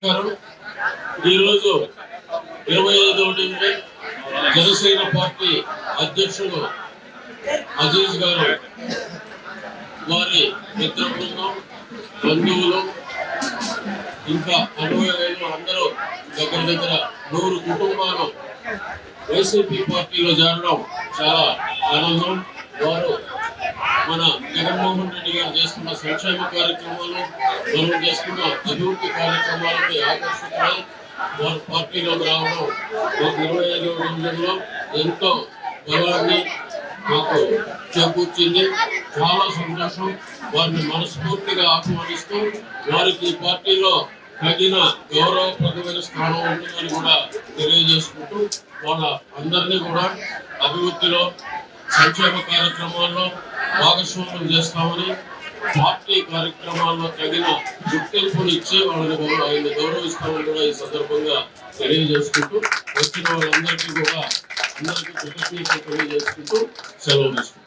ఈరోజు 25వ division Janasena party అధ్యక్షుడు అజీజ్ గారు వారి మిత్ర బృందం బంధువులు ఇంకా అనుయాయులు అందరూ దగ్గర 100 కుటుంబాలు వైసీపీ పార్టీలో చేరడం చాలా ఆనందం. వారు మన జగన్మోహన్ రెడ్డి గారు చేస్తున్న సంక్షేమ కార్యక్రమాలు, మనం చేస్తున్న అభివృద్ధి కార్యక్రమాలపై ఆకర్షితులై వారు పార్టీలోకి రావడం మాకు 25వ డివిజన్లో ఎంతో బలాన్ని మాకు చేకూర్చింది. చాలా సంతోషం. వారిని మనస్ఫూర్తిగా ఆహ్వానిస్తూ వారికి ఈ పార్టీలో తగిన గౌరవప్రదమైన స్థానం ఉంటుందని కూడా తెలియజేసుకుంటూ వాళ్ళ అందరినీ కూడా అభివృద్ధిలో సంక్షేమ కార్యక్రమాల్లో భాగస్వామ్యం చేస్తామని, పార్టీ కార్యక్రమాల్లో తగిన గుర్తింపునిచ్చి వాళ్ళని గౌరవిస్తామని కూడా ఈ సందర్భంగా తెలియజేసుకుంటూ వచ్చిన వాళ్ళందరికీ కూడా అందరికీ కృతజ్ఞతలు తెలియజేసుకుంటూ సెలవు తీసుకుంటాం.